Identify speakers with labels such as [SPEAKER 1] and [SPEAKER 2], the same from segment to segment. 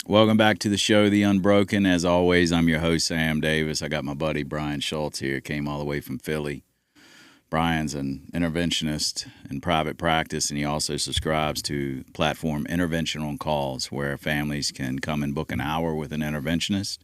[SPEAKER 1] Welcome back to the show, The Unbroken. As always, I'm your host, Sam Davis. I got my buddy Brian Schultz here. Came all the way from Philly. Brian's an interventionist in private practice, and he also subscribes to platform Intervention on Calls, where families can come and book an hour with an interventionist,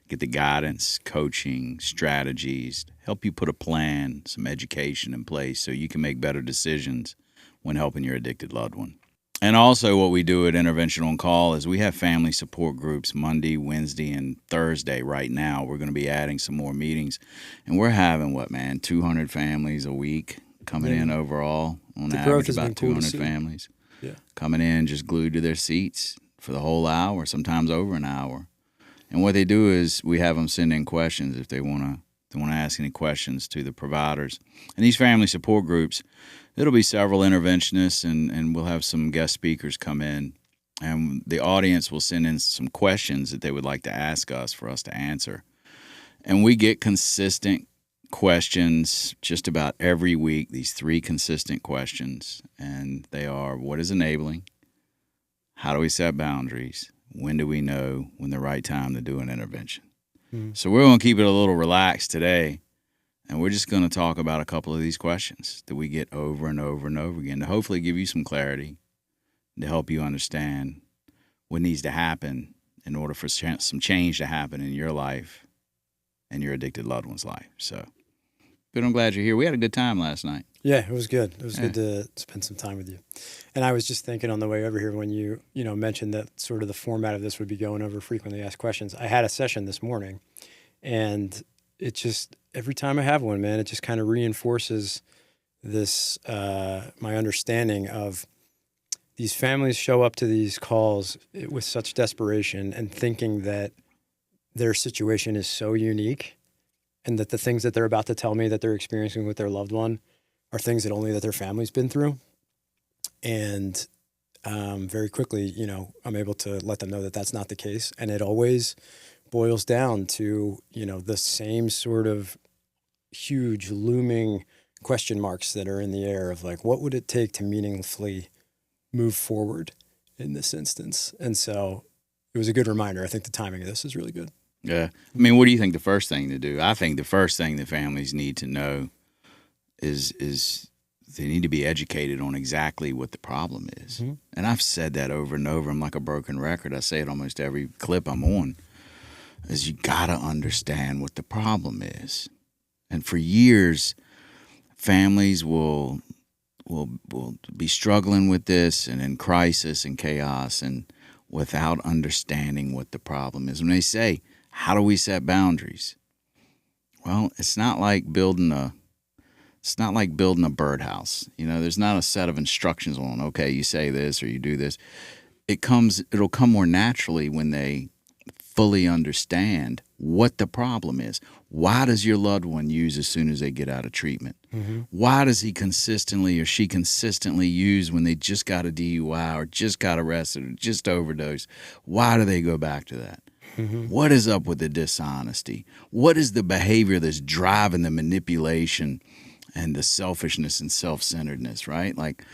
[SPEAKER 1] get the guidance, coaching, strategies, help you put a plan, some education in place so you can make better decisions when helping your addicted loved one. And also what we do at Intervention on Call is we have family support groups Monday, Wednesday, and Thursday right now. We're going to be adding some more meetings. And we're having, 200 families a week coming in overall. On average, about 200 families coming in just glued to their seats for the whole hour, sometimes over an hour. And what they do is we have them send in questions if they want to ask any questions to the providers. And these family support groups, it'll be several interventionists, and we'll have some guest speakers come in. And the audience will send in some questions that they would like to ask us for us to answer. And we get consistent questions just about every week, these 3 consistent questions. And they are, what is enabling? How do we set boundaries? When do we know when the right time to do an intervention? So we're going to keep it a little relaxed today. And we're just going to talk about a couple of these questions that we get over and over and over again to hopefully give you some clarity, to help you understand what needs to happen in order for some change to happen in your life and your addicted loved one's life. So, but I'm glad you're here. We had a good time last night.
[SPEAKER 2] Yeah, it was good. It was good to spend some time with you. And I was just thinking on the way over here when you mentioned that sort of the format of this would be going over frequently asked questions. I had a session this morning, and it just, every time I have one, man, it just kind of reinforces this, my understanding of these families show up to these calls with such desperation and thinking that their situation is so unique and that the things that they're about to tell me that they're experiencing with their loved one are things that only that their family's been through. And very quickly, I'm able to let them know that that's not the case. And it always boils down to, the same sort of huge looming question marks that are in the air of like, what would it take to meaningfully move forward in this instance? And so it was a good reminder. I think the timing of this is really good.
[SPEAKER 1] Yeah. I mean, what do you think the first thing to do? I think the first thing that families need to know is they need to be educated on exactly what the problem is. Mm-hmm. And I've said that over and over. I'm like a broken record. I say it almost every clip I'm on, is you got to understand what the problem is. And for years, families will be struggling with this and in crisis and chaos and without understanding what the problem is. When they say, how do we set boundaries? Well, it's not like building a birdhouse. There's not a set of instructions on, okay, you say this or you do this. It'll come more naturally when they fully understand what the problem is. Why does your loved one use as soon as they get out of treatment? Mm-hmm. Why does he consistently or she consistently use when they just got a DUI or just got arrested or just overdosed? Why do they go back to that? Mm-hmm. What is up with the dishonesty? What is the behavior that's driving the manipulation and the selfishness and self-centeredness, right? Like,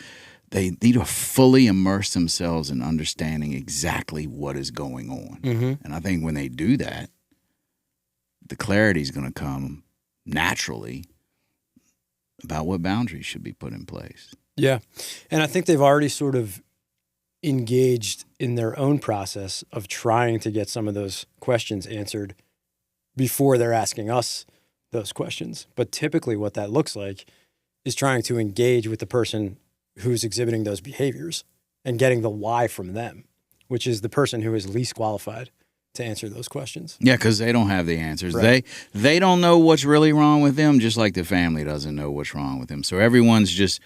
[SPEAKER 1] they need to fully immerse themselves in understanding exactly what is going on. Mm-hmm. And I think when they do that, the clarity is going to come naturally about what boundaries should be put in place.
[SPEAKER 2] Yeah. And I think they've already sort of engaged in their own process of trying to get some of those questions answered before they're asking us those questions. But typically what that looks like is trying to engage with the person who's exhibiting those behaviors and getting the why from them, which is the person who is least qualified to answer those questions.
[SPEAKER 1] Yeah, because they don't have the answers.
[SPEAKER 2] Right.
[SPEAKER 1] They don't know what's really wrong with them, just like the family doesn't know what's wrong with them. So everyone's just,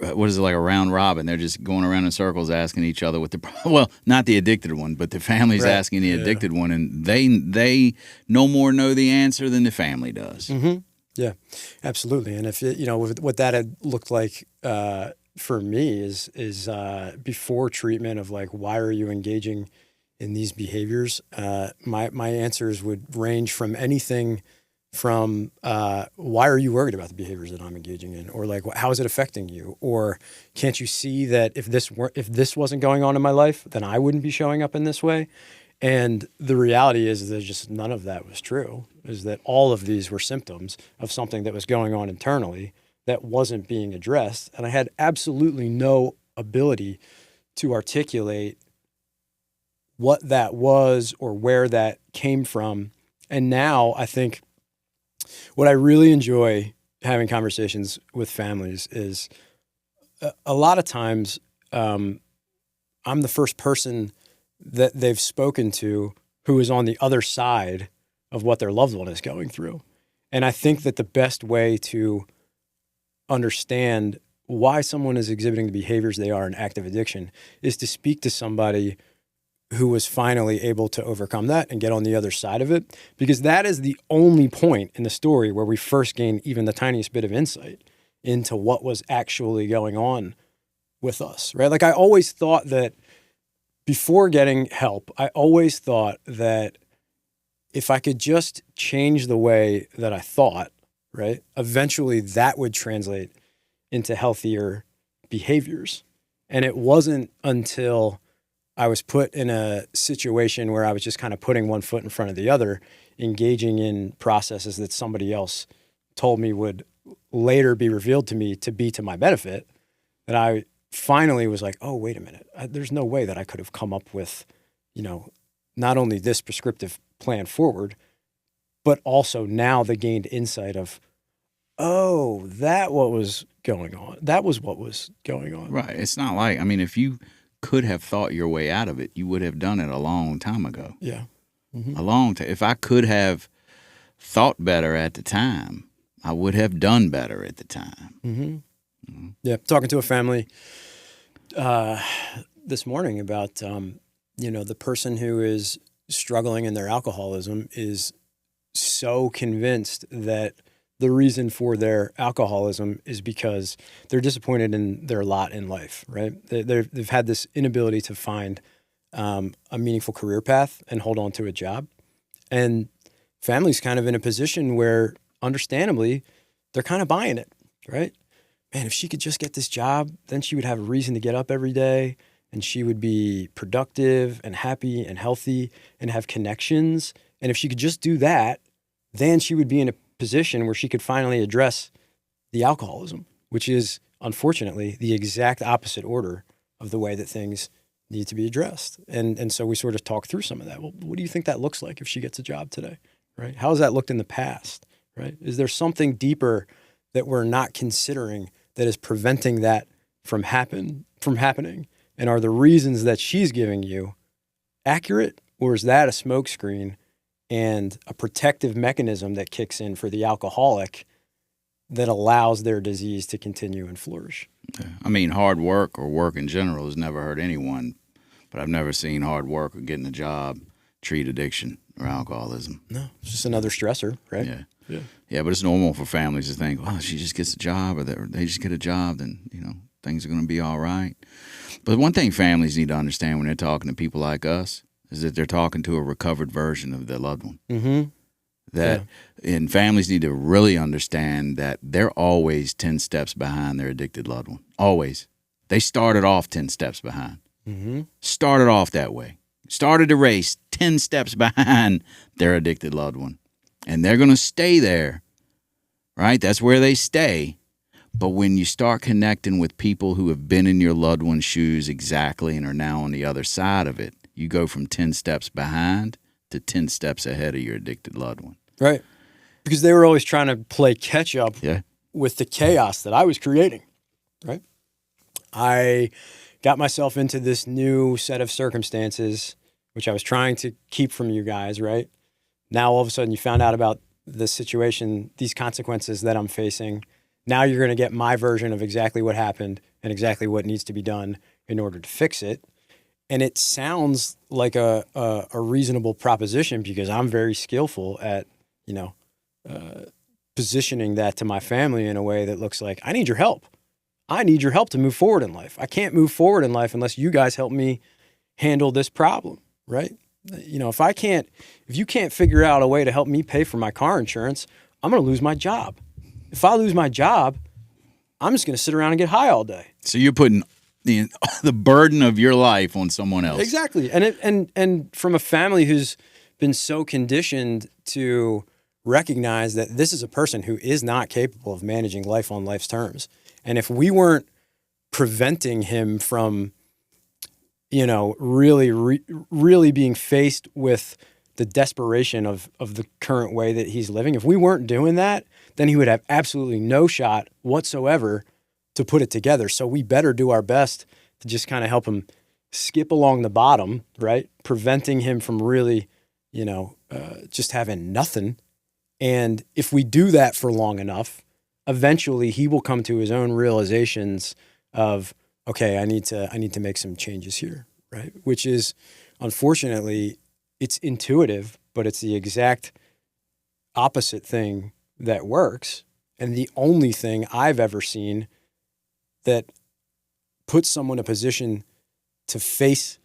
[SPEAKER 1] like a round robin? They're just going around in circles asking each other what well, not the addicted one, but the family's asking the addicted one, and they no more know the answer than the family does.
[SPEAKER 2] Mm-hmm. Yeah, absolutely. And if what that had looked like for me is before treatment of like, why are you engaging in these behaviors? My answers would range from anything from why are you worried about the behaviors that I'm engaging in, or like how is it affecting you, or can't you see that if this wasn't going on in my life, then I wouldn't be showing up in this way. And the reality is that just none of that was true. Is that all of these were symptoms of something that was going on internally that wasn't being addressed, and I had absolutely no ability to articulate what that was or where that came from. And now I think what I really enjoy having conversations with families is a lot of times I'm the first person that they've spoken to who is on the other side of what their loved one is going through. And I think that the best way to understand why someone is exhibiting the behaviors they are in active addiction is to speak to somebody who was finally able to overcome that and get on the other side of it, because that is the only point in the story where we first gain even the tiniest bit of insight into what was actually going on with us, right? Like I always thought that before getting help, I always thought that if I could just change the way that I thought, right, eventually that would translate into healthier behaviors. And it wasn't until I was put in a situation where I was just kind of putting one foot in front of the other, engaging in processes that somebody else told me would later be revealed to me to be to my benefit, that I finally was like, oh, wait a minute. There's no way that I could have come up with, not only this prescriptive plan forward, but also now the gained insight of, oh, that what was going on. That was what was going on.
[SPEAKER 1] Right. It's not like, if you could have thought your way out of it, you would have done it a long time ago.
[SPEAKER 2] Yeah.
[SPEAKER 1] A long time. If I could have thought better at the time, I would have done better at the time.
[SPEAKER 2] Yeah. Talking to a family this morning about, the person who is struggling in their alcoholism is so convinced that the reason for their alcoholism is because they're disappointed in their lot in life, right? They've had this inability to find a meaningful career path and hold on to a job. And family's kind of in a position where, understandably, they're kind of buying it, right? Man, if she could just get this job, then she would have a reason to get up every day, and she would be productive and happy and healthy and have connections. And if she could just do that, then she would be in a position where she could finally address the alcoholism, which is unfortunately the exact opposite order of the way that things need to be addressed. And so we sort of talk through some of that. Well, what do you think that looks like if she gets a job today, right? How has that looked in the past, right? Is there something deeper that we're not considering that is preventing that from happening? And are the reasons that she's giving you accurate, or is that a smokescreen and a protective mechanism that kicks in for the alcoholic that allows their disease to continue and flourish?
[SPEAKER 1] Hard work or work in general has never hurt anyone, but I've never seen hard work or getting a job treat addiction or alcoholism.
[SPEAKER 2] No, it's just another stressor, right?
[SPEAKER 1] Yeah, but it's normal for families to think, well, if she just gets a job or they just get a job, then, things are going to be all right. But one thing families need to understand when they're talking to people like us is that they're talking to a recovered version of their loved one. And families need to really understand that they're always 10 steps behind their addicted loved one. Always. They started off 10 steps behind. Started off that way. Started the race 10 steps behind their addicted loved one. And they're going to stay there, right? That's where they stay. But when you start connecting with people who have been in your loved one's shoes exactly and are now on the other side of it, you go from 10 steps behind to 10 steps ahead of your addicted loved one.
[SPEAKER 2] Right. Because they were always trying to play catch up with the chaos that I was creating, right? I got myself into this new set of circumstances, which I was trying to keep from you guys, right? Now, all of a sudden, you found out about the situation, these consequences that I'm facing. Now you're going to get my version of exactly what happened and exactly what needs to be done in order to fix it. And it sounds like a reasonable proposition because I'm very skillful at, positioning that to my family in a way that looks like, I need your help. I need your help to move forward in life. I can't move forward in life unless you guys help me handle this problem, right? If you can't figure out a way to help me pay for my car insurance, I'm going to lose my job. If I lose my job, I'm just going to sit around and get high all day.
[SPEAKER 1] So you're putting the burden of your life on someone else.
[SPEAKER 2] Exactly. And from a family who's been so conditioned to recognize that this is a person who is not capable of managing life on life's terms. And if we weren't preventing him from, really being faced with the desperation of the current way that he's living, if we weren't doing that, then he would have absolutely no shot whatsoever to put it together. So we better do our best to just kind of help him skip along the bottom, right? Preventing him from really, just having nothing. And if we do that for long enough, eventually he will come to his own realizations of, okay, I need to make some changes here, right? Which is, unfortunately, it's intuitive, but it's the exact opposite thing that works. And the only thing I've ever seen that puts someone in a position to face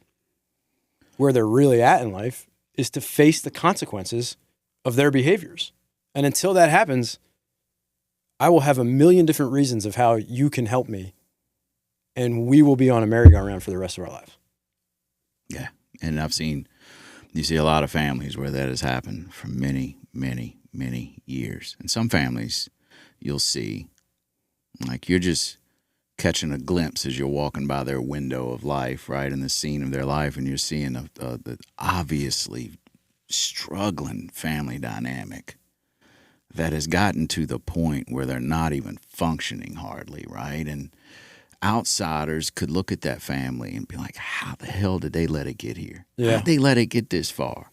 [SPEAKER 2] where they're really at in life is to face the consequences of their behaviors. And until that happens, I will have a million different reasons of how you can help me, and we will be on a merry-go-round for the rest of our lives.
[SPEAKER 1] Yeah. And you see a lot of families where that has happened for many, many, many years. And some families you'll see, like you're just catching a glimpse as you're walking by their window of life, right, in the scene of their life, and you're seeing the obviously struggling family dynamic that has gotten to the point where they're not even functioning hardly, right? And outsiders could look at that family and be like, how the hell did they let it get here?
[SPEAKER 2] Yeah.
[SPEAKER 1] How did they let it get this far?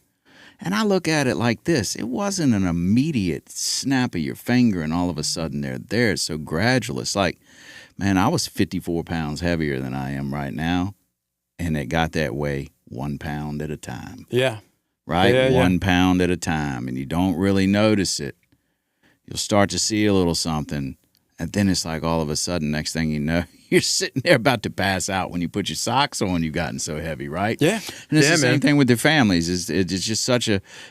[SPEAKER 1] And I look at it like this. It wasn't an immediate snap of your finger and all of a sudden they're there. It's so gradual. It's like, man, I was 54 pounds heavier than I am right now, and it got that way 1 pound at a time.
[SPEAKER 2] Yeah.
[SPEAKER 1] Right?
[SPEAKER 2] Yeah.
[SPEAKER 1] 1 pound at a time, and you don't really notice it. You'll start to see a little something, and then it's like all of a sudden, next thing you know, you're sitting there about to pass out when you put your socks on. You've gotten so heavy, right?
[SPEAKER 2] Yeah.
[SPEAKER 1] And it's the same
[SPEAKER 2] man.
[SPEAKER 1] thing with their families. It's just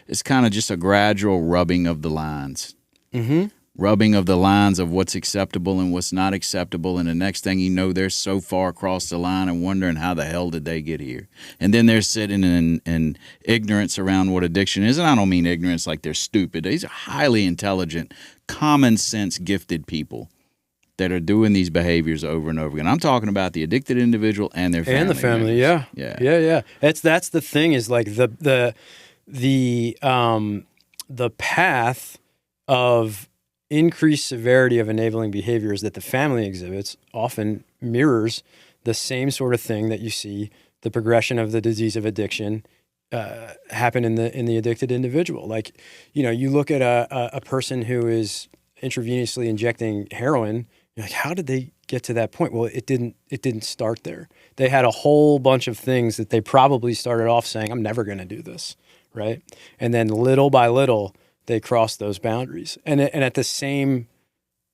[SPEAKER 1] it's kind of just a gradual rubbing of the lines.
[SPEAKER 2] Mm-hmm.
[SPEAKER 1] Rubbing of the lines of what's acceptable and what's not acceptable. And the next thing you know, they're so far across the line and wondering how the hell did they get here? And then they're sitting in ignorance around what addiction is. And I don't mean ignorance like they're stupid. These are highly intelligent, common sense, gifted people that are doing these behaviors over and over again. I'm talking about the addicted individual and their family.
[SPEAKER 2] And the family,
[SPEAKER 1] members.
[SPEAKER 2] Yeah. That's the thing is like the path of increased severity of enabling behaviors that the family exhibits often mirrors the same sort of thing that you see the progression of the disease of addiction happen in the addicted individual. Like, you look at a person who is intravenously injecting heroin, you're like, how did they get to that point? Well, it didn't start there. They had a whole bunch of things that they probably started off saying, I'm never going to do this, right? And then little by little, they crossed those boundaries. And at the same,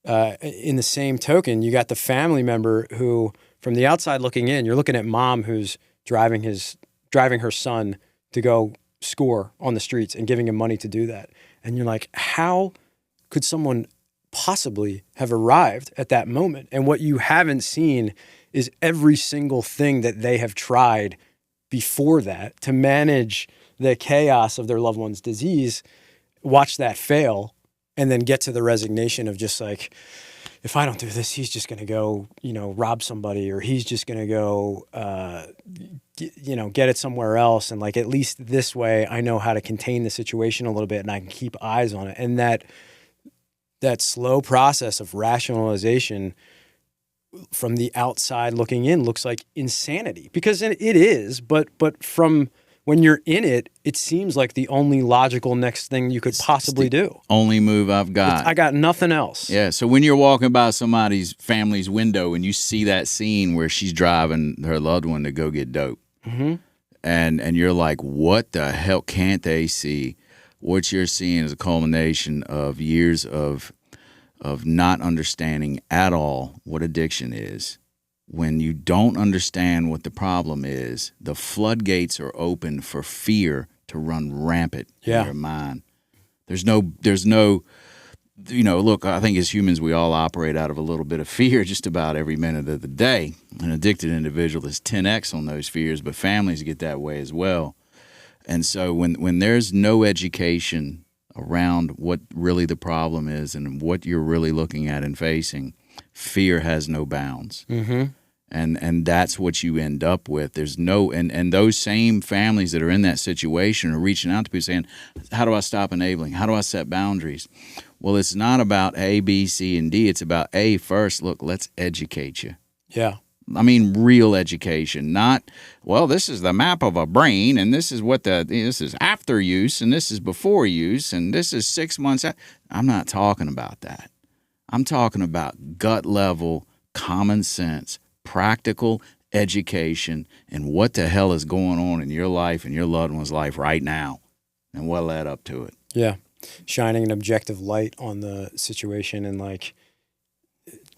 [SPEAKER 2] in the same token, you got the family member who, from the outside looking in, you're looking at mom who's driving her son to go score on the streets and giving him money to do that. And you're like, how could someone possibly have arrived at that moment? And what you haven't seen is every single thing that they have tried before that to manage the chaos of their loved one's disease, watch that fail, and then get to the resignation of just like, if I don't do this, he's just going to go, rob somebody, or he's just going to go, get it somewhere else. And like, at least this way, I know how to contain the situation a little bit and I can keep eyes on it. And that slow process of rationalization from the outside looking in looks like insanity, because it is, but from when you're in it, it seems like the only logical next thing you could possibly do.
[SPEAKER 1] Only move I've got.
[SPEAKER 2] I got nothing else.
[SPEAKER 1] Yeah. So when you're walking by somebody's family's window and you see that scene where she's driving her loved one to go get dope,
[SPEAKER 2] Mm-hmm.
[SPEAKER 1] and you're like, what the hell can't they see? What you're seeing is a culmination of years of not understanding at all what addiction is. When you don't understand what the problem is, the floodgates are open for fear to run rampant in your mind. There's no look, I think as humans, we all operate out of a little bit of fear just about every minute of the day. An addicted individual is 10x on those fears, but families get that way as well. And so when there's no education around what really the problem is and what you're really looking at and facing, fear has no bounds.
[SPEAKER 2] Mm-hmm.
[SPEAKER 1] And that's what you end up with. There's no and those same families that are in that situation are reaching out to people saying, how do I stop enabling? How do I set boundaries? Well, it's not about A, B, C, and D. It's about A first. Look, let's educate you.
[SPEAKER 2] Yeah.
[SPEAKER 1] I mean, real education, not, well, this is the map of a brain, and this is this is after use, and this is before use, and this is 6 months. I'm not talking about that. I'm talking about gut level, common sense, practical education, and what the hell is going on in your life and your loved one's life right now, and what led up to it.
[SPEAKER 2] Yeah. Shining an objective light on the situation and like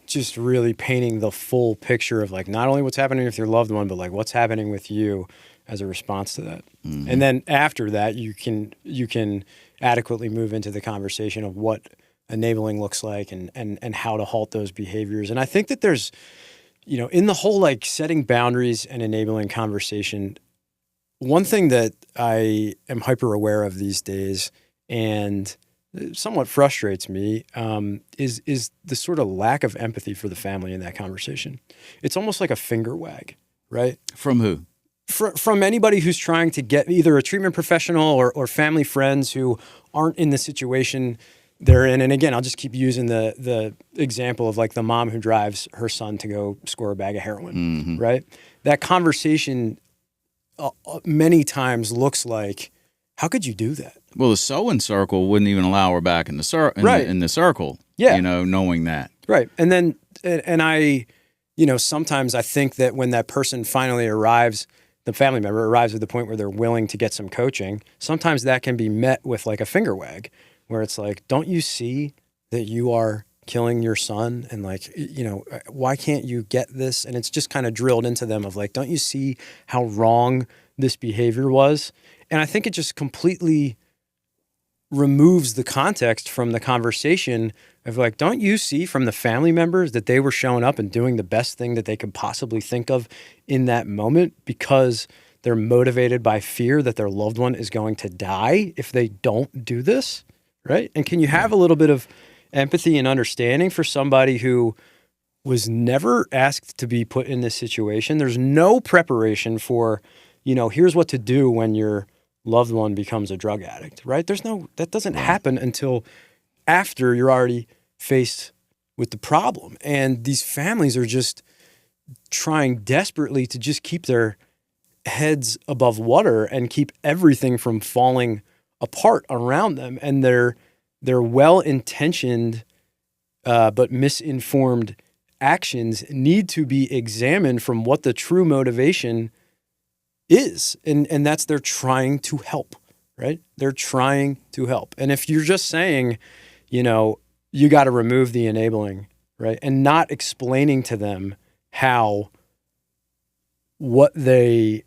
[SPEAKER 2] just really painting the full picture of like not only what's happening with your loved one, but like what's happening with you as a response to that. Mm-hmm. And then after that, you can adequately move into the conversation of what enabling looks like and how to halt those behaviors. And I think that there's, in the whole like setting boundaries and enabling conversation, one thing that I am hyper aware of these days and somewhat frustrates me is the sort of lack of empathy for the family in that conversation. It's almost like a finger wag, right?
[SPEAKER 1] From who?
[SPEAKER 2] From anybody who's trying to get either a treatment professional or family friends who aren't in the situation they're in. And again, I'll just keep using the example of like the mom who drives her son to go score a bag of heroin, mm-hmm. right? That conversation many times looks like, how could you do that?
[SPEAKER 1] Well, the sewing circle wouldn't even allow her back in the circle.
[SPEAKER 2] Yeah.
[SPEAKER 1] Knowing that.
[SPEAKER 2] Right. And then, and I, sometimes I think that when that person finally arrives, the family member arrives at the point where they're willing to get some coaching, sometimes that can be met with like a finger wag where it's like, don't you see that you are killing your son? And like, why can't you get this? And it's just kind of drilled into them of like, don't you see how wrong this behavior was? And I think it just completely removes the context from the conversation of like, don't you see from the family members that they were showing up and doing the best thing that they could possibly think of in that moment because they're motivated by fear that their loved one is going to die if they don't do this, right? And can you have a little bit of empathy and understanding for somebody who was never asked to be put in this situation? There's no preparation for, here's what to do when you're loved one becomes a drug addict, right? That doesn't happen until after you're already faced with the problem. And these families are just trying desperately to just keep their heads above water and keep everything from falling apart around them. And their well-intentioned but misinformed actions need to be examined from what the true motivation is. And that's they're trying to help, right? They're trying to help. And if you're just saying, you got to remove the enabling, right? And not explaining to them how what they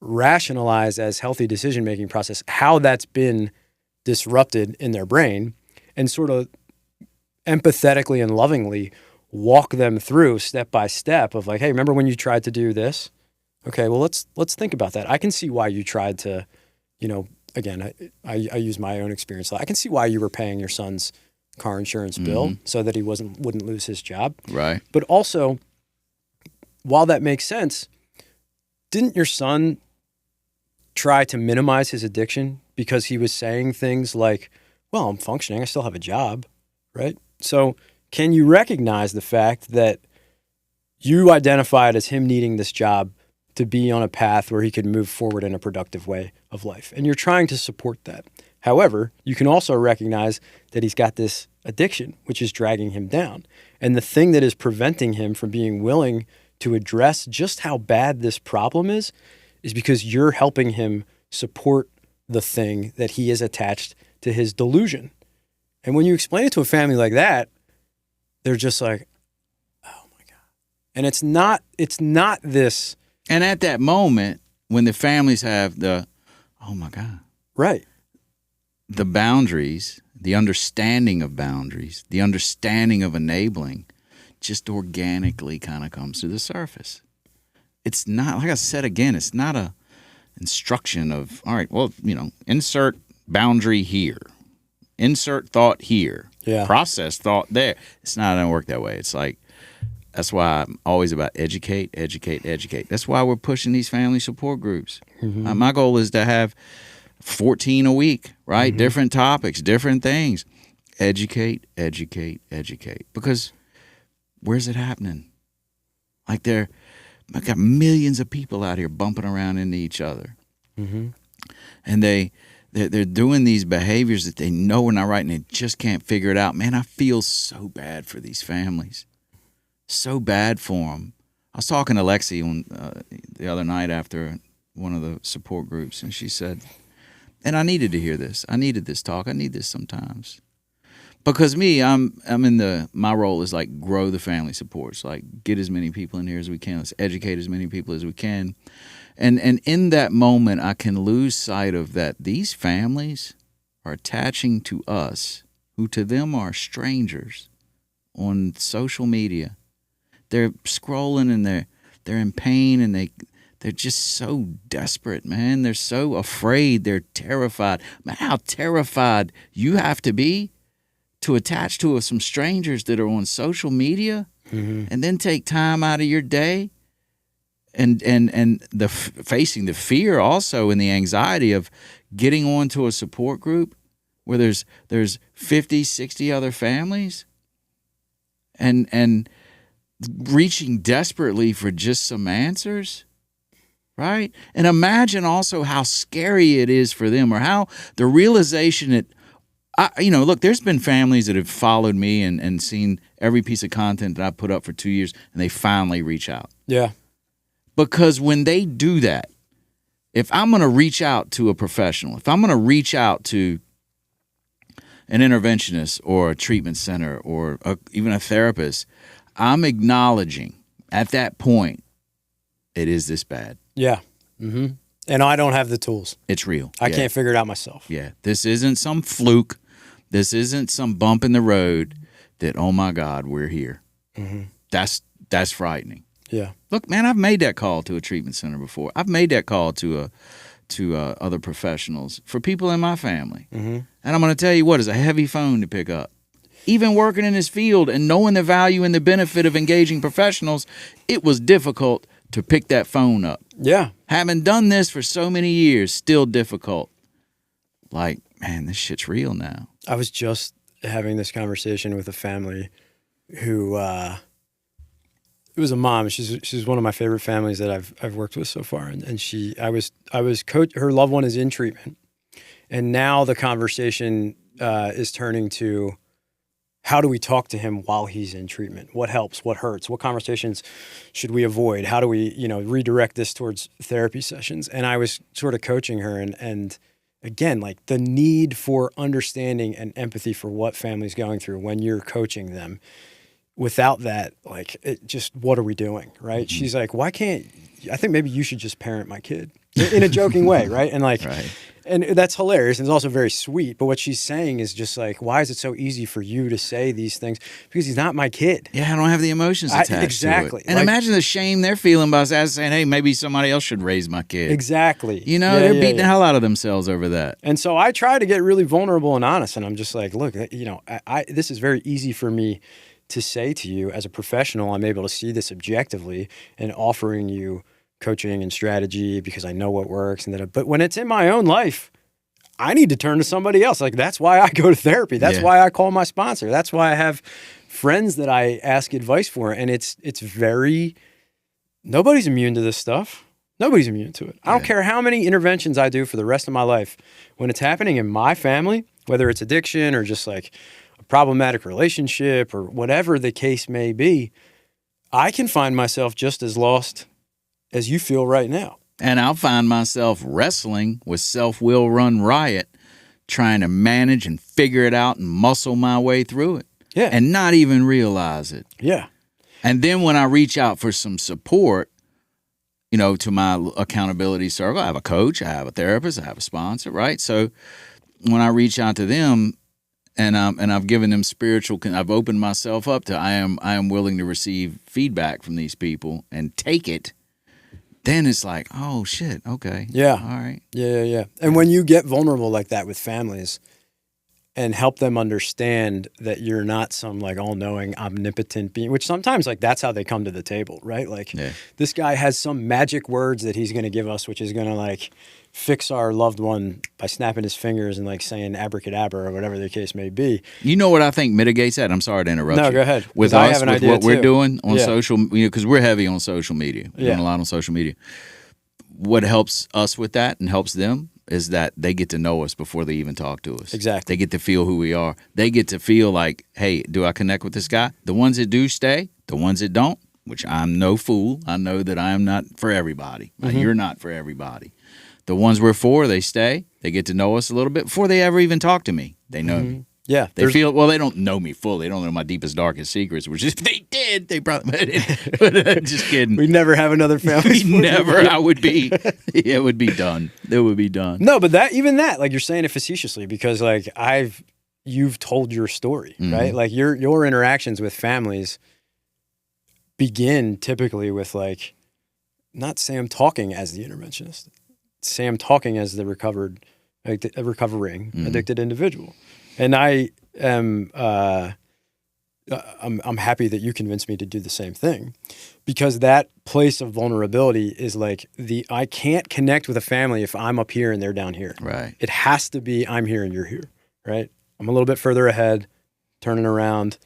[SPEAKER 2] rationalize as healthy decision-making process, how that's been disrupted in their brain, and sort of empathetically and lovingly walk them through step by step of like, hey, remember when you tried to do this? Okay, well, let's think about that. I can see why you tried to, again, I use my own experience. I can see why you were paying your son's car insurance bill so that he wouldn't lose his job.
[SPEAKER 1] Right.
[SPEAKER 2] But also, while that makes sense, didn't your son try to minimize his addiction because he was saying things like, well, I'm functioning, I still have a job, right? So can you recognize the fact that you identified as him needing this job to be on a path where he could move forward in a productive way of life? And you're trying to support that. However, you can also recognize that he's got this addiction, which is dragging him down. And the thing that is preventing him from being willing to address just how bad this problem is because you're helping him support the thing that he is attached to his delusion. And when you explain it to a family like that, they're just like, oh my God. And it's not this.
[SPEAKER 1] And at that moment, when the families have the, oh my God.
[SPEAKER 2] Right.
[SPEAKER 1] The boundaries, the understanding of boundaries, the understanding of enabling just organically kind of comes to the surface. It's not, like I said again, it's not a instruction of, all right, well, insert boundary here, insert thought here, process thought there. It doesn't work that way. It's like, that's why I'm always about educate. That's why we're pushing these family support groups. My goal is to have 14 a week, right? Different topics, different things. Educate. Because where's it happening? Like I've got millions of people out here bumping around into each other. And they're doing these behaviors that they know are not right and they just can't figure it out. Man, I feel so bad for these families. So bad for them. I was talking to Lexi the other night after one of the support groups, and she said, and I needed to hear this. I needed this talk. I need this sometimes. Because I'm in my role is like grow the family supports, like get as many people in here as we can. Let's educate as many people as we can. And in that moment, I can lose sight of that these families are attaching to us, who to them are strangers, on social media. They're scrolling and they're in pain and they're just so desperate, man. They're so afraid. They're terrified. Man, how terrified you have to be to attach to some strangers that are on social media and then take time out of your day and facing the fear also and the anxiety of getting onto a support group where there's 50, 60 other families and reaching desperately for just some answers, right? And imagine also how scary it is for them, or how the realization that, look, there's been families that have followed me and seen every piece of content that I put up for 2 years, and they finally reach out.
[SPEAKER 2] Yeah.
[SPEAKER 1] Because when they do that, if I'm going to reach out to a professional, if I'm going to reach out to an interventionist or a treatment center or even a therapist, I'm acknowledging at that point, it is this bad.
[SPEAKER 2] Yeah. And I don't have the tools.
[SPEAKER 1] It's real.
[SPEAKER 2] I can't figure it out myself.
[SPEAKER 1] Yeah. This isn't some fluke. This isn't some bump in the road that, oh my God, we're here. That's frightening. Yeah. Look, man, I've made that call to a treatment center before. I've made that call to other professionals for people in my family. And I'm going to tell you what, it's a heavy phone to pick up. Even working in this field and knowing the value and the benefit of engaging professionals, it was difficult to pick that phone up. Yeah. Having done this for so many years, still difficult. Like, man, this shit's real now.
[SPEAKER 2] I was just having this conversation with a family who, it was a mom. She's one of my favorite families that I've worked with so far. And I was her loved one is in treatment. And now the conversation is turning to, how do we talk to him while he's in treatment? What helps? What hurts? What conversations should we avoid? How do we, redirect this towards therapy sessions? And I was sort of coaching her and again, like the need for understanding and empathy for what family's going through when you're coaching them. Without that, like, what are we doing, right? She's like, I think maybe you should just parent my kid in a joking way, right? And like, and that's hilarious. And it's also very sweet. But what she's saying is just like, why is it so easy for you to say these things? Because he's not my kid.
[SPEAKER 1] Yeah, I don't have the emotions attached to it. And imagine the shame they're feeling by saying, hey, maybe somebody else should raise my kid.
[SPEAKER 2] Exactly.
[SPEAKER 1] They're beating the hell out of themselves over that.
[SPEAKER 2] And so I try to get really vulnerable and honest. And I'm just like, look, this is very easy for me to say to you as a professional. I'm able to see this objectively and offering you coaching and strategy because I know what works. But when it's in my own life, I need to turn to somebody else. Like, that's why I go to therapy. That's why I call my sponsor. That's why I have friends that I ask advice for. And it's nobody's immune to this stuff. Nobody's immune to it. I don't care how many interventions I do for the rest of my life. When it's happening in my family, whether it's addiction or just like a problematic relationship or whatever the case may be, I can find myself just as lost as you feel right now.
[SPEAKER 1] And I'll find myself wrestling with self-will run riot, trying to manage and figure it out and muscle my way through it. Yeah. And not even realize it. Yeah. And then when I reach out for some support, to my accountability circle, I have a coach, I have a therapist, I have a sponsor, right? So when I reach out to them, and I've given them spiritual. I've opened myself up to. I am willing to receive feedback from these people and take it. Then it's like, oh shit, okay,
[SPEAKER 2] Yeah,
[SPEAKER 1] all right,
[SPEAKER 2] yeah. And when you get vulnerable like that with families, and help them understand that you're not some like all-knowing, omnipotent being, which sometimes like that's how they come to the table, right? Like this guy has some magic words that he's going to give us, which is going to like fix our loved one by snapping his fingers and like saying abracadabra or whatever the case may be.
[SPEAKER 1] You know what I think mitigates that? I'm sorry to interrupt you.
[SPEAKER 2] No, go ahead.
[SPEAKER 1] With
[SPEAKER 2] I
[SPEAKER 1] us,
[SPEAKER 2] have an
[SPEAKER 1] with
[SPEAKER 2] idea
[SPEAKER 1] what we're
[SPEAKER 2] too.
[SPEAKER 1] doing on social, because we're heavy on social media. We're doing a lot on social media. What helps us with that and helps them is that they get to know us before they even talk to us.
[SPEAKER 2] Exactly.
[SPEAKER 1] They get to feel who we are. They get to feel like, hey, do I connect with this guy? The ones that do stay, the ones that don't, which I'm no fool. I know that I am not for everybody. You're not for everybody. The ones we're for, they stay. They get to know us a little bit before they ever even talk to me. They know me.
[SPEAKER 2] Yeah.
[SPEAKER 1] They feel, well, they don't know me fully. They don't know my deepest, darkest secrets, which if they did, they probably, but just kidding.
[SPEAKER 2] We'd never have another family.
[SPEAKER 1] Never. It would be done. It would be done.
[SPEAKER 2] No, but that, like you're saying it facetiously because like you've told your story, right? Like your interactions with families begin typically with like, not Sam talking as the interventionist, Sam talking as the recovering addicted individual. And I am, I'm happy that you convinced me to do the same thing, because that place of vulnerability is like I can't connect with a family if I'm up here and they're down here.
[SPEAKER 1] Right.
[SPEAKER 2] It has to be I'm here and you're here, right? I'm a little bit further ahead, turning around,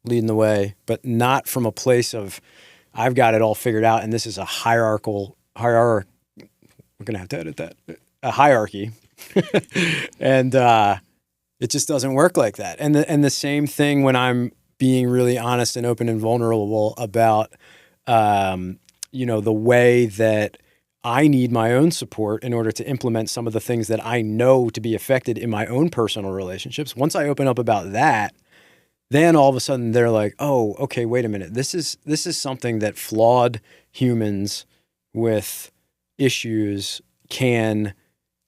[SPEAKER 2] leading the way, but not from a place of I've got it all figured out and this is a hierarchy. We're going to have to edit that. A hierarchy. And it just doesn't work like that. And the same thing when I'm being really honest and open and vulnerable about, the way that I need my own support in order to implement some of the things that I know to be affected in my own personal relationships. Once I open up about that, then all of a sudden they're like, oh, okay, wait a minute. This is something that flawed humans with issues can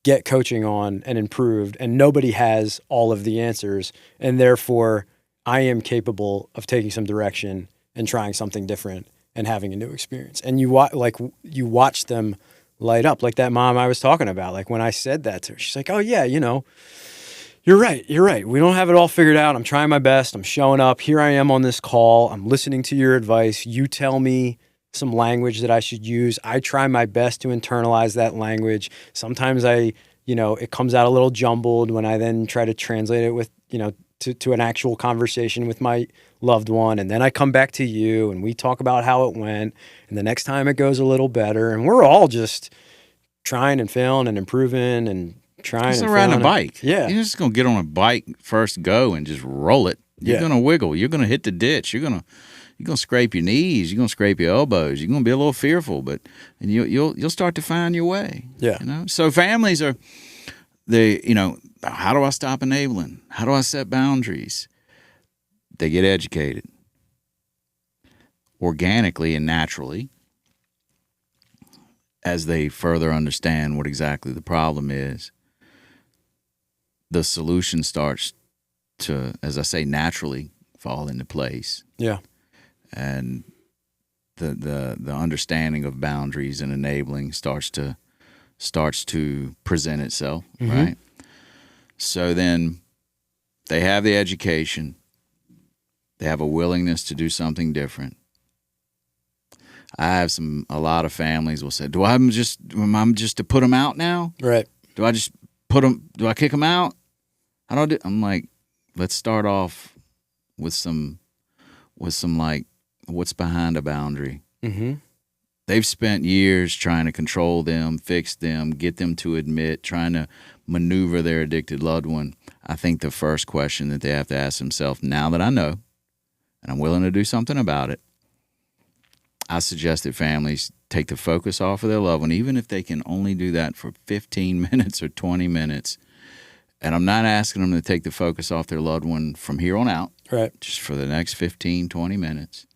[SPEAKER 2] get coaching on and improved, and nobody has all of the answers, and therefore I am capable of taking some direction and trying something different and having a new experience. And you watch them light up, like that mom I was talking about. Like when I said that to her, she's like, oh yeah, you're right. We don't have it all figured out. I'm trying my best. I'm showing up. Here I am on this call. I'm listening to your advice. You tell me some language that I should use. I try my best to internalize that language. Sometimes it comes out a little jumbled when I then try to translate it with, to an actual conversation with my loved one. And then I come back to you and we talk about how it went. And the next time it goes a little better. And we're all just trying and failing and improving and trying.
[SPEAKER 1] It's around a bike.
[SPEAKER 2] Yeah.
[SPEAKER 1] You're just going to get on a bike first go and just roll it. You're going to wiggle. You're going to hit the ditch. You're going to scrape your knees. You're going to scrape your elbows. You're going to be a little fearful, and you'll start to find your way.
[SPEAKER 2] Yeah.
[SPEAKER 1] So families are, how do I stop enabling? How do I set boundaries? They get educated organically and naturally as they further understand what exactly the problem is. The solution starts to, as I say, naturally fall into place.
[SPEAKER 2] Yeah.
[SPEAKER 1] And the understanding of boundaries and enabling starts to present itself, right? So then they have the education, they have a willingness to do something different. I have a lot of families will say, am I just to put them out now?
[SPEAKER 2] Right.
[SPEAKER 1] Do I kick them out? I'm like, let's start off with some like, what's behind a boundary?
[SPEAKER 2] Mm-hmm.
[SPEAKER 1] They've spent years trying to control them, fix them, get them to admit, trying to maneuver their addicted loved one. I think the first question that they have to ask themselves, now that I know, and I'm willing to do something about it, I suggest that families take the focus off of their loved one, even if they can only do that for 15 minutes or 20 minutes. And I'm not asking them to take the focus off their loved one from here on out,
[SPEAKER 2] right?
[SPEAKER 1] Just for the next 15, 20 minutes.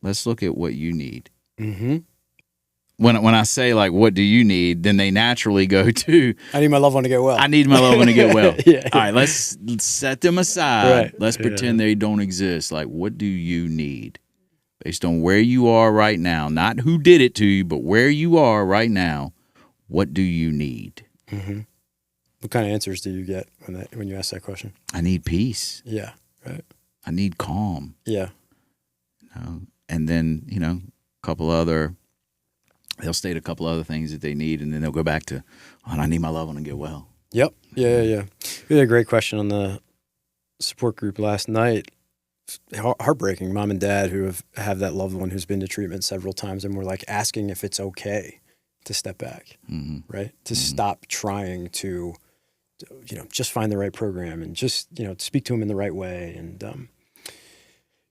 [SPEAKER 1] Let's look at what you need.
[SPEAKER 2] Mm-hmm.
[SPEAKER 1] when I say like, what do you need? Then they naturally go to,
[SPEAKER 2] I need my loved one to get well.
[SPEAKER 1] I need my loved one to get well.
[SPEAKER 2] Yeah.
[SPEAKER 1] All right, let's set them aside.
[SPEAKER 2] Right.
[SPEAKER 1] Let's pretend they don't exist. Like, what do you need? Based on where you are right now, not who did it to you, but where you are right now, what do you need?
[SPEAKER 2] Mm-hmm. What kind of answers do you get when you ask that question?
[SPEAKER 1] I need peace.
[SPEAKER 2] Yeah, right.
[SPEAKER 1] I need calm.
[SPEAKER 2] Yeah.
[SPEAKER 1] And then, they'll state a couple other things that they need, and then they'll go back to, I need my loved one to get well.
[SPEAKER 2] Yep. Yeah. We had a great question on the support group last night. Heartbreaking. Mom and dad who have that loved one who's been to treatment several times, and we're like asking if it's okay to step back, right? To stop trying to, just find the right program and just, speak to them in the right way. And,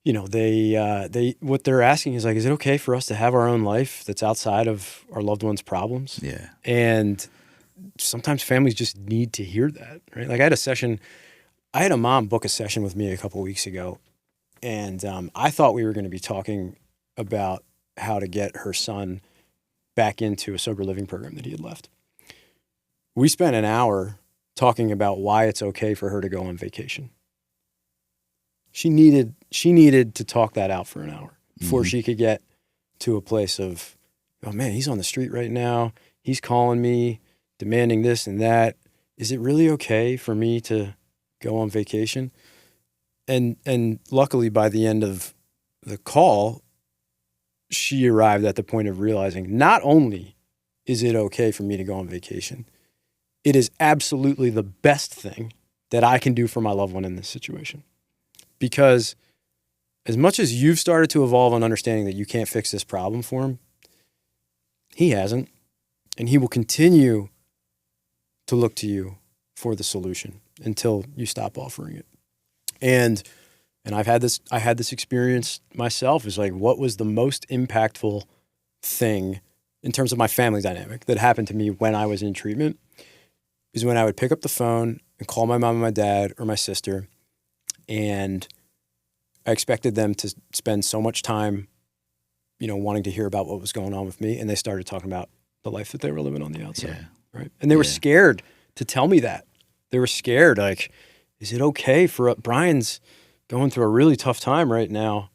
[SPEAKER 2] they what they're asking is like, is it okay for us to have our own life that's outside of our loved one's problems?
[SPEAKER 1] Yeah.
[SPEAKER 2] And sometimes families just need to hear that, right? Like I had a mom book a session with me a couple of weeks ago, and I thought we were going to be talking about how to get her son back into a sober living program that he had left. We spent an hour talking about why it's okay for her to go on vacation. She needed to talk that out for an hour before she could get to a place of, oh man, he's on the street right now. He's calling me, demanding this and that. Is it really okay for me to go on vacation? And luckily by the end of the call, she arrived at the point of realizing not only is it okay for me to go on vacation, it is absolutely the best thing that I can do for my loved one in this situation. Because as much as you've started to evolve on understanding that you can't fix this problem for him, he hasn't. And he will continue to look to you for the solution until you stop offering it. And I had this experience myself. Is like, what was the most impactful thing in terms of my family dynamic that happened to me when I was in treatment? Is when I would pick up the phone and call my mom and my dad or my sister, and I expected them to spend so much time, wanting to hear about what was going on with me, and they started talking about the life that they were living on the outside, right? And they were scared to tell me that. They were scared, like, is it okay for Brian's going through a really tough time right now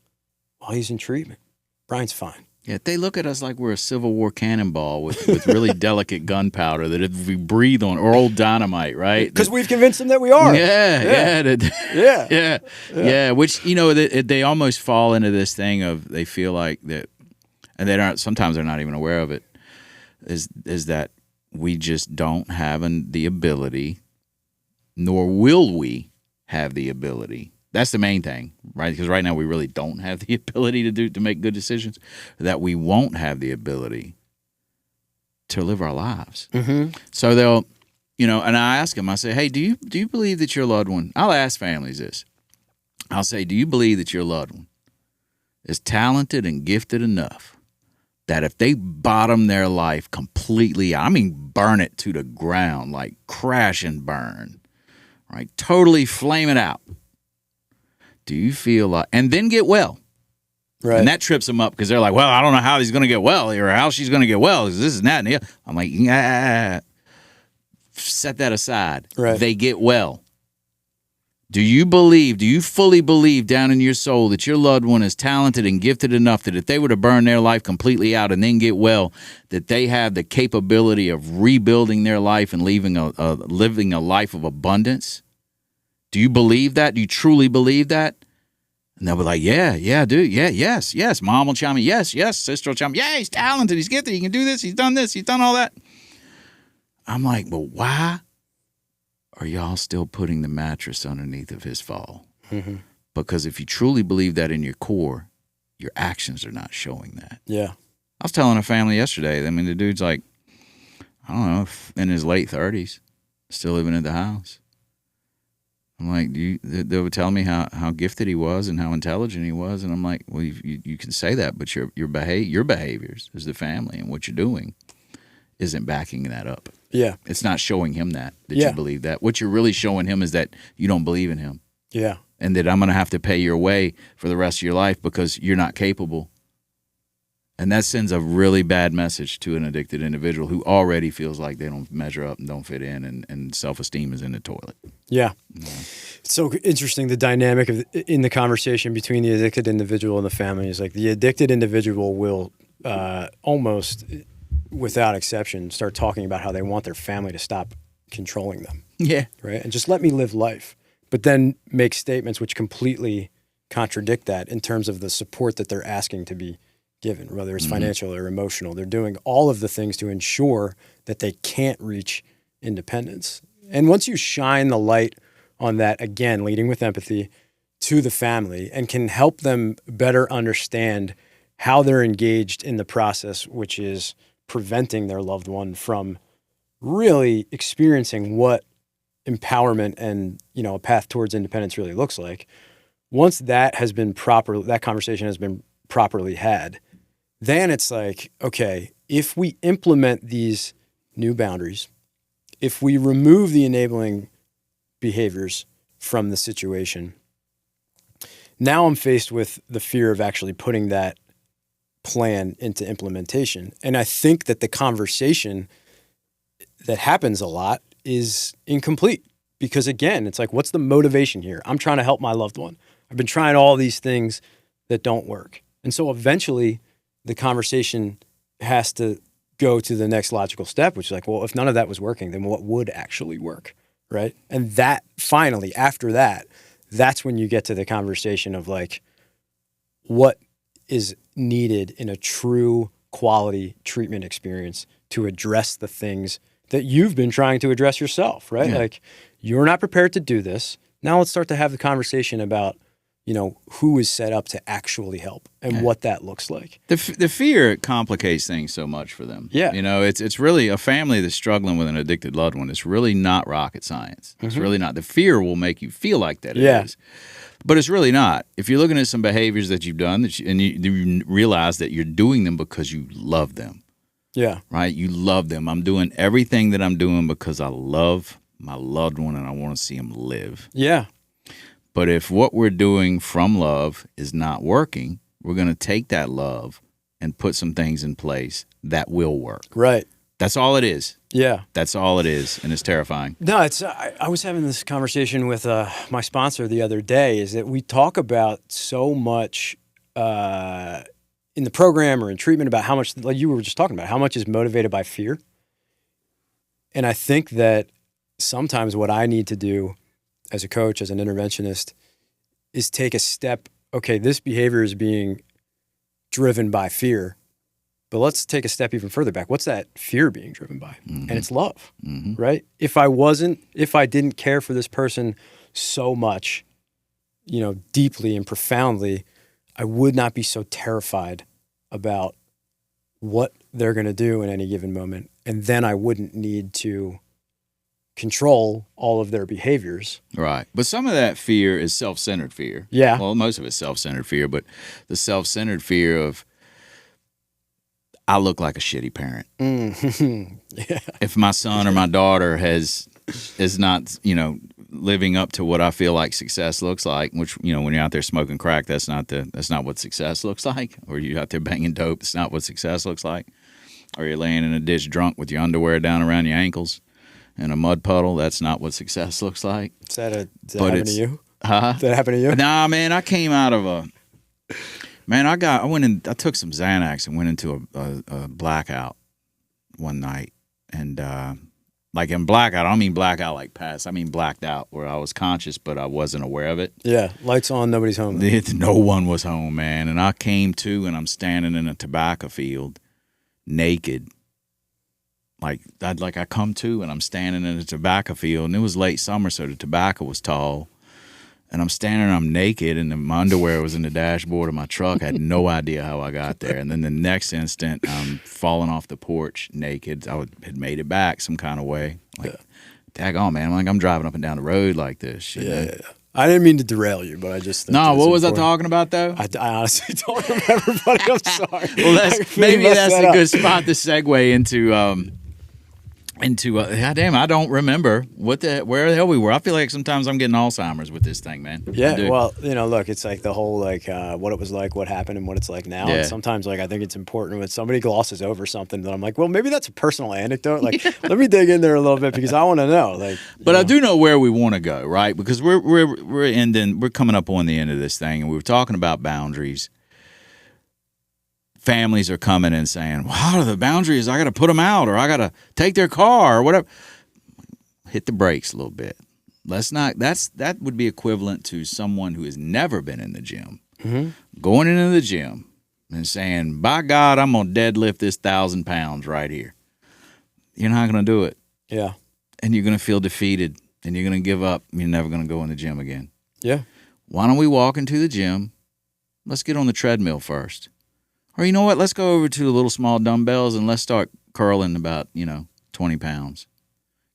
[SPEAKER 2] while he's in treatment? Brian's fine.
[SPEAKER 1] Yeah, they look at us like we're a Civil War cannonball with really delicate gunpowder that if we breathe on, or old dynamite, right?
[SPEAKER 2] Because we've convinced them that we are.
[SPEAKER 1] Yeah. Which, they almost fall into this thing of they feel like that, and they don't. Sometimes they're not even aware of it. Is that we just don't have the ability, nor will we have the ability. That's the main thing, right? Because right now we really don't have the ability to make good decisions. That we won't have the ability to live our lives. Mm-hmm. So they'll, and I ask them. I say, hey, do you believe that your loved one? I'll ask families this. I'll say, do you believe that your loved one is talented and gifted enough that if they bottom their life completely, burn it to the ground, like crash and burn, right? Totally flame it out. Do you feel like, and then get well? Right. And that trips them up because they're like, well, I don't know how he's going to get well or how she's going to get well because this is that and the other. I'm like, set that aside. Right. They get well. Do you fully believe down in your soul that your loved one is talented and gifted enough that if they were to burn their life completely out and then get well, that they have the capability of rebuilding their life and living a life of abundance? Do you believe that? Do you truly believe that? And they'll be like, yeah, dude, yes. Mom will chime in, yes, sister will chime in, yeah, he's talented, he's gifted, he can do this, he's done all that. I'm like, but why are y'all still putting the mattress underneath of his fall? Mm-hmm. Because if you truly believe that in your core, your actions are not showing that. Yeah. I was telling a family yesterday, the dude's like, I don't know, in his late 30s, still living in the house. I'm like, they would tell me how gifted he was and how intelligent he was, and I'm like, well, you can say that, but your behaviors as the family and what you're doing isn't backing that up. Yeah, it's not showing him that you believe that. What you're really showing him is that you don't believe in him. Yeah, and that I'm going to have to pay your way for the rest of your life because you're not capable. And that sends a really bad message to an addicted individual who already feels like they don't measure up and don't fit in, and self-esteem is in the toilet.
[SPEAKER 2] Yeah. It's so interesting, the dynamic in the conversation between the addicted individual and the family is like the addicted individual will almost without exception start talking about how they want their family to stop controlling them.
[SPEAKER 1] Yeah.
[SPEAKER 2] Right? And just let me live life. But then make statements which completely contradict that in terms of the support that they're asking to be given, whether it's financial or emotional. They're doing all of the things to ensure that they can't reach independence. And once you shine the light on that, again, leading with empathy to the family and can help them better understand how they're engaged in the process, which is preventing their loved one from really experiencing what empowerment and, a path towards independence really looks like. Once that conversation has been properly had, then it's like, okay, if we implement these new boundaries, if we remove the enabling behaviors from the situation, now I'm faced with the fear of actually putting that plan into implementation. And I think that the conversation that happens a lot is incomplete because, again, it's like, what's the motivation here? I'm trying to help my loved one. I've been trying all these things that don't work. And so eventually the conversation has to go to the next logical step, which is like, well, if none of that was working, then what would actually work, right? And that finally, after that, that's when you get to the conversation of like, what is needed in a true quality treatment experience to address the things that you've been trying to address yourself, right?
[SPEAKER 1] Yeah.
[SPEAKER 2] Like, you're not prepared to do this. Now let's start to have the conversation about, who is set up to actually help and what that looks like.
[SPEAKER 1] The fear complicates things so much for them.
[SPEAKER 2] Yeah.
[SPEAKER 1] It's really a family that's struggling with an addicted loved one. It's really not rocket science. It's really not. The fear will make you feel like that it is. But it's really not. If you're looking at some behaviors that you've done and you realize that you're doing them because you love them.
[SPEAKER 2] Yeah.
[SPEAKER 1] Right? You love them. I'm doing everything that I'm doing because I love my loved one and I want to see them live.
[SPEAKER 2] Yeah.
[SPEAKER 1] But if what we're doing from love is not working, we're going to take that love and put some things in place that will work.
[SPEAKER 2] Right.
[SPEAKER 1] That's all it is.
[SPEAKER 2] Yeah.
[SPEAKER 1] That's all it is. And it's terrifying.
[SPEAKER 2] No, I was having this conversation with my sponsor the other day, is that we talk about so much in the program or in treatment about how much, like you were just talking about, how much is motivated by fear. And I think that sometimes what I need to do as a coach, as an interventionist, is take a step. Okay, this behavior is being driven by fear, but let's take a step even further back. What's that fear being driven by? And it's love, right? If I didn't care for this person so much, deeply and profoundly, I would not be so terrified about what they're going to do in any given moment. And then I wouldn't need to control all of their behaviors.
[SPEAKER 1] Right. But some of that fear is self-centered fear.
[SPEAKER 2] Yeah.
[SPEAKER 1] Well, most of it's self-centered fear, but the self-centered fear of, I look like a shitty parent.
[SPEAKER 2] Yeah.
[SPEAKER 1] If my son or my daughter is not, living up to what I feel like success looks like, which, when you're out there smoking crack, that's not what success looks like. Or you're out there banging dope, it's not what success looks like. Or you're laying in a ditch drunk with your underwear down around your ankles in a mud puddle, that's not what success looks like.
[SPEAKER 2] Does that happen to you?
[SPEAKER 1] Huh?
[SPEAKER 2] Did that happen to you?
[SPEAKER 1] Nah, man, I came out of I took some Xanax and went into a blackout one night. And like in blackout, I don't mean blackout like pass. I mean blacked out where I was conscious, but I wasn't aware of it.
[SPEAKER 2] Yeah, lights on, nobody's home.
[SPEAKER 1] No one was home, man. And I came to and I'm standing in a tobacco field naked. I come to and I'm standing in a tobacco field, and it was late summer, so the tobacco was tall. And I'm standing, I'm naked, and my underwear was in the dashboard of my truck. I had no idea how I got there. And then the next instant, I'm falling off the porch naked. I had made it back some kind of way. Daggone, man. I'm driving up and down the road like this.
[SPEAKER 2] Yeah. I didn't mean to derail you, but I just think
[SPEAKER 1] No, what was
[SPEAKER 2] important.
[SPEAKER 1] I talking about, though?
[SPEAKER 2] I honestly don't remember, buddy. I'm sorry.
[SPEAKER 1] Well, maybe that's a good spot to segue into into goddamn, I don't remember where the hell we were. I feel like sometimes I'm getting Alzheimer's with this thing, man.
[SPEAKER 2] Yeah, well, look, it's like the whole what it was like, what happened, and what it's like now.
[SPEAKER 1] Yeah.
[SPEAKER 2] And sometimes I think it's important when somebody glosses over something that I'm like, well, maybe that's a personal anecdote. Like, let me dig in there a little bit because I want to know. Like,
[SPEAKER 1] but I do know where we want to go, right? Because we're coming up on the end of this thing, and we were talking about boundaries. Families are coming and saying, well, how are the boundaries? I got to put them out, or I got to take their car, or whatever. Hit the brakes a little bit. Let's not. That would be equivalent to someone who has never been in the gym, going into the gym and saying, by God, I'm going to deadlift this 1,000 pounds right here. You're not going to do it.
[SPEAKER 2] Yeah.
[SPEAKER 1] And you're going to feel defeated, and you're going to give up. And you're never going to go in the gym again.
[SPEAKER 2] Yeah.
[SPEAKER 1] Why don't we walk into the gym? Let's get on the treadmill first. Or you know what? Let's go over to the little small dumbbells and let's start curling about 20 pounds.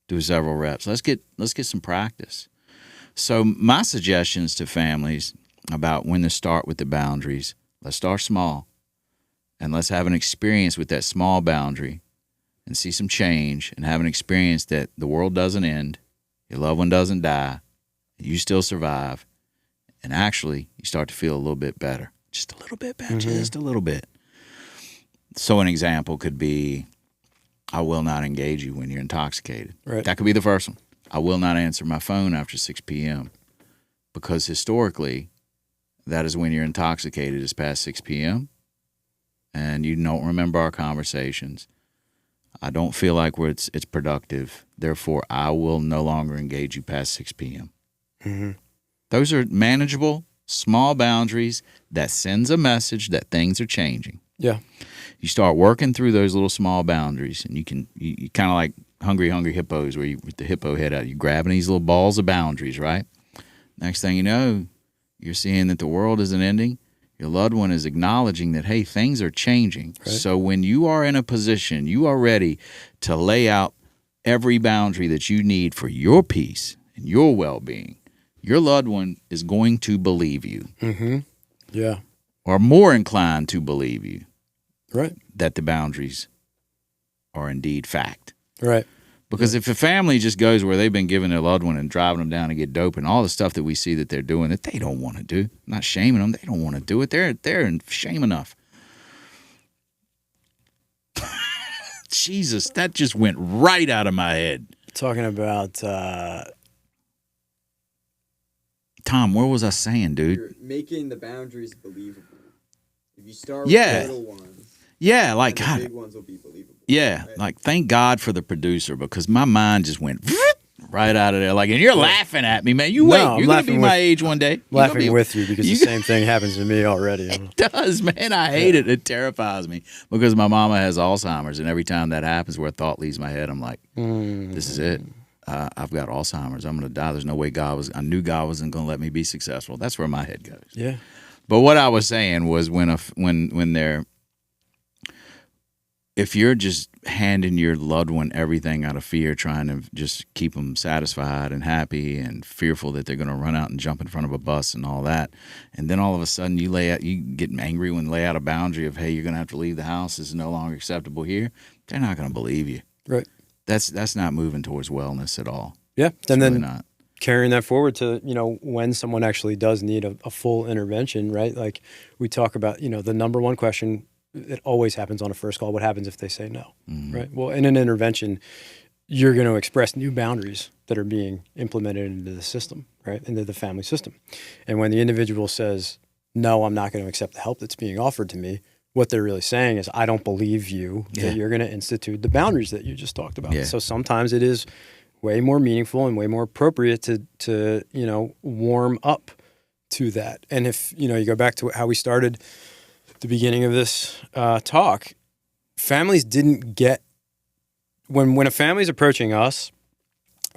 [SPEAKER 1] Do several reps. Let's get some practice. So my suggestions to families about when to start with the boundaries: let's start small, and let's have an experience with that small boundary, and see some change, and have an experience that the world doesn't end, your loved one doesn't die, you still survive, and actually you start to feel a little bit better, just a little bit better, just a little bit. So an example could be, I will not engage you when you're intoxicated.
[SPEAKER 2] Right.
[SPEAKER 1] That could be the first one. I will not answer my phone after 6 p.m. because historically, that is when you're intoxicated. It's past 6 p.m. and you don't remember our conversations. I don't feel like it's productive. Therefore, I will no longer engage you past 6 p.m.
[SPEAKER 2] Mm-hmm. Those
[SPEAKER 1] are manageable, small boundaries that sends a message that things are changing.
[SPEAKER 2] Yeah.
[SPEAKER 1] You start working through those little small boundaries, and you kind of like hungry hippos, where you with the hippo head out, you're grabbing these little balls of boundaries, right? Next thing you know, you're seeing that the world isn't ending. Your loved one is acknowledging that, hey, things are changing. Right. So when you are in a position, you are ready to lay out every boundary that you need for your peace and your well-being, your loved one is going to believe you.
[SPEAKER 2] Mm-hmm. Yeah.
[SPEAKER 1] Or more inclined to believe you.
[SPEAKER 2] Right.
[SPEAKER 1] That the boundaries are indeed fact.
[SPEAKER 2] Right.
[SPEAKER 1] Because if a family just goes where they've been giving their loved one and driving them down to get dope and all the stuff that we see that they're doing that they don't want to do, I'm not shaming them, they don't want to do it. They're in shame enough. Jesus, that just went right out of my head.
[SPEAKER 2] Talking about
[SPEAKER 1] Tom, what was I saying, dude?
[SPEAKER 3] You're making the boundaries believable. If you start with the little ones,
[SPEAKER 1] like
[SPEAKER 3] the
[SPEAKER 1] God,
[SPEAKER 3] big ones will be believable.
[SPEAKER 1] Yeah, right? Like thank God for the producer because my mind just went right out of there. Like, and you're laughing at me, man. You're gonna be my age one day.
[SPEAKER 2] Laughing with you because the same thing happens to me already.
[SPEAKER 1] It does, man. I hate it. It terrifies me because my mama has Alzheimer's, and every time that happens, where a thought leaves my head, I'm like, this is it. I've got Alzheimer's. I'm gonna die. There's no way I knew God wasn't gonna let me be successful. That's where my head goes.
[SPEAKER 2] Yeah.
[SPEAKER 1] But what I was saying was if you're just handing your loved one everything out of fear, trying to just keep them satisfied and happy and fearful that they're going to run out and jump in front of a bus and all that, and then all of a sudden you get angry when lay out a boundary of, hey, you're going to have to leave the house. This is no longer acceptable here. They're not going to believe you.
[SPEAKER 2] Right.
[SPEAKER 1] That's not moving towards wellness at all.
[SPEAKER 2] Yeah. And then
[SPEAKER 1] really not.
[SPEAKER 2] Carrying that forward to, when someone actually does need a full intervention, right? Like we talk about, the number one question, it always happens on a first call. What happens if they say no, right? Well, in an intervention, you're going to express new boundaries that are being implemented into the system, right? Into the family system. And when the individual says, no, I'm not going to accept the help that's being offered to me, what they're really saying is, I don't believe you that you're going to institute the boundaries that you just talked about. Yeah. So sometimes it is way more meaningful and way more appropriate to warm up to that. And if, you go back to how we started the beginning of this talk, families didn't get, when a family's approaching us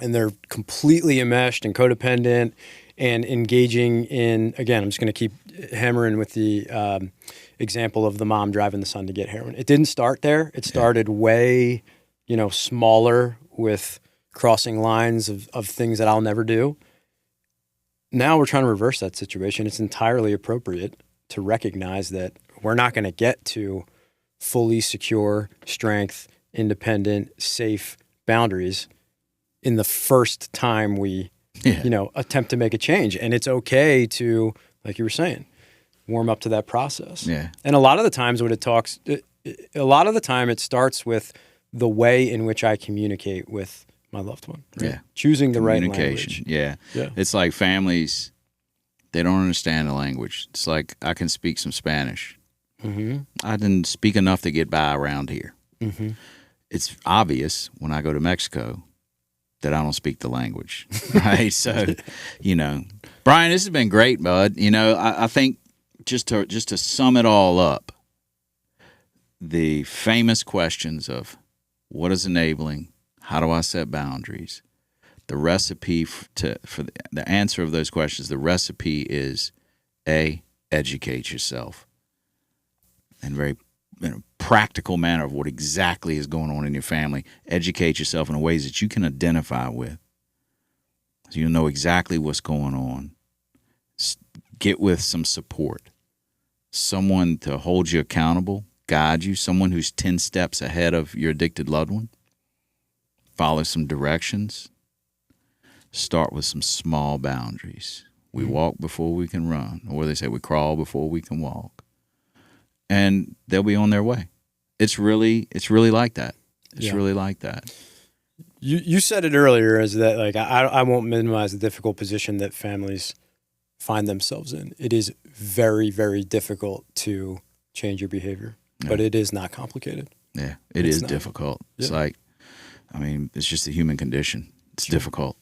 [SPEAKER 2] and they're completely enmeshed and codependent and engaging in, again, I'm just going to keep hammering with the example of the mom driving the son to get heroin. It didn't start there. It started way, smaller with crossing lines of things that I'll never do. Now we're trying to reverse that situation. It's entirely appropriate to recognize that we're not going to get to fully secure, strength, independent, safe boundaries in the first time we, attempt to make a change. And it's okay to, like you were saying, warm up to that process.
[SPEAKER 1] Yeah.
[SPEAKER 2] And a lot of the times it starts with the way in which I communicate with my loved one. Right?
[SPEAKER 1] Yeah.
[SPEAKER 2] Choosing the right language.
[SPEAKER 1] Yeah.
[SPEAKER 2] Yeah.
[SPEAKER 1] It's like families, they don't understand the language. It's like I can speak some Spanish.
[SPEAKER 2] Mm-hmm.
[SPEAKER 1] I didn't speak enough to get by around here.
[SPEAKER 2] Mm-hmm.
[SPEAKER 1] It's obvious when I go to Mexico that I don't speak the language, right? So, Brian, this has been great, bud. I think just to sum it all up, the famous questions of what is enabling, how do I set boundaries, the recipe for the answer of those questions, the recipe is A, educate yourself in a very practical manner of what exactly is going on in your family. Educate yourself in ways that you can identify with, so you'll know exactly what's going on. Get with some support, someone to hold you accountable, guide you, someone who's 10 steps ahead of your addicted loved one. Follow some directions. Start with some small boundaries. We walk before we can run, or they say we crawl before we can walk. And they'll be on their way. It's really like that. It's really like that.
[SPEAKER 2] You said it earlier, is that like I won't minimize the difficult position that families find themselves in. It is very, very difficult to change your behavior, but it is not complicated.
[SPEAKER 1] Yeah, it's not difficult. It's it's just the human condition. It's difficult.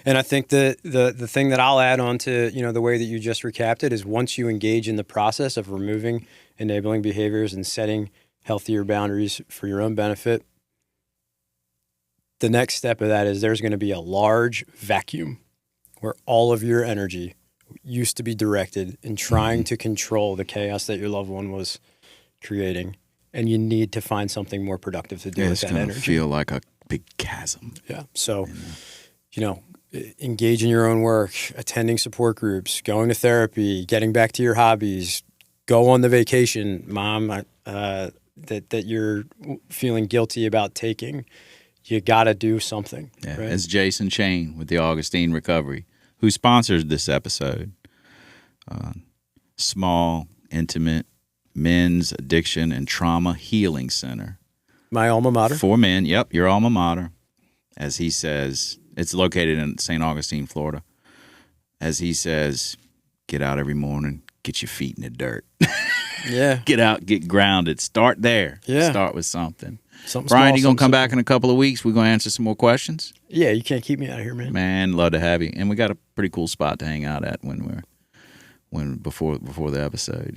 [SPEAKER 2] And I think the thing that I'll add on to, the way that you just recapped it is, once you engage in the process of removing enabling behaviors and setting healthier boundaries for your own benefit, the next step of that is there's going to be a large vacuum where all of your energy used to be directed in trying to control the chaos that your loved one was creating. And you need to find something more productive to do with that energy.
[SPEAKER 1] It's going to feel like a big chasm.
[SPEAKER 2] Yeah. So, engage in your own work, attending support groups, going to therapy, getting back to your hobbies, go on the vacation, Mom, that you're feeling guilty about taking. You got to do something.
[SPEAKER 1] Yeah.
[SPEAKER 2] Right?
[SPEAKER 1] It's Jason Chain with the Augustine Recovery, who sponsors this episode. Small, intimate, men's addiction and trauma healing center.
[SPEAKER 2] My alma mater.
[SPEAKER 1] For men. Yep, your alma mater. As he says, it's located in St. Augustine, Florida. As he says, get out every morning, get your feet in the dirt.
[SPEAKER 2] Yeah.
[SPEAKER 1] Get out, get grounded. Start there.
[SPEAKER 2] Yeah.
[SPEAKER 1] Start with something.
[SPEAKER 2] Something
[SPEAKER 1] Brian,
[SPEAKER 2] small,
[SPEAKER 1] you going to come back in a couple of weeks? We're going to answer some more questions?
[SPEAKER 2] Yeah, you can't keep me out of here, man.
[SPEAKER 1] Man, love to have you. And we got a pretty cool spot to hang out at before the episode,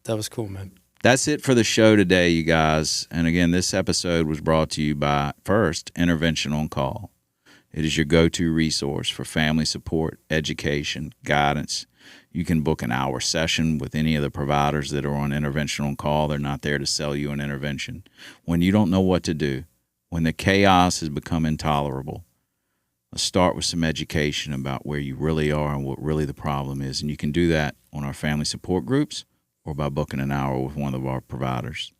[SPEAKER 2] That was cool, man.
[SPEAKER 1] That's it for the show today, you guys. And again, this episode was brought to you by, first, Intervention on Call. It is your go-to resource for family support, education, guidance. You can book an hour session with any of the providers that are on Intervention on Call. They're not there to sell you an intervention. When you don't know what to do, when the chaos has become intolerable, let's start with some education about where you really are and what really the problem is. And you can do that on our family support groups or by booking an hour with one of our providers.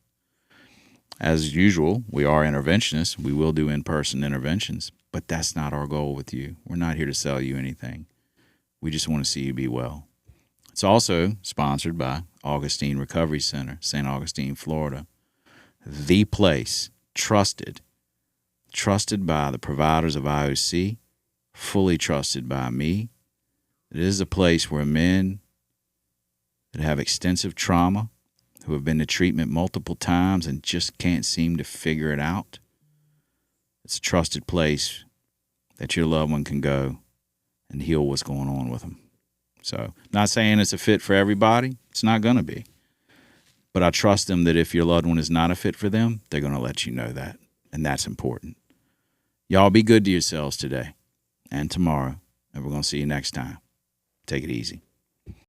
[SPEAKER 1] As usual, we are interventionists. We will do in-person interventions, but that's not our goal with you. We're not here to sell you anything. We just want to see you be well. It's also sponsored by Augustine Recovery Center, St. Augustine, Florida. The place, trusted by the providers of IOC, fully trusted by me. It is a place where men that have extensive trauma, who have been to treatment multiple times and just can't seem to figure it out. It's a trusted place that your loved one can go and heal what's going on with them. So, not saying it's a fit for everybody. It's not going to be. But I trust them that if your loved one is not a fit for them, they're going to let you know that. And that's important. Y'all be good to yourselves today and tomorrow. And we're going to see you next time. Take it easy.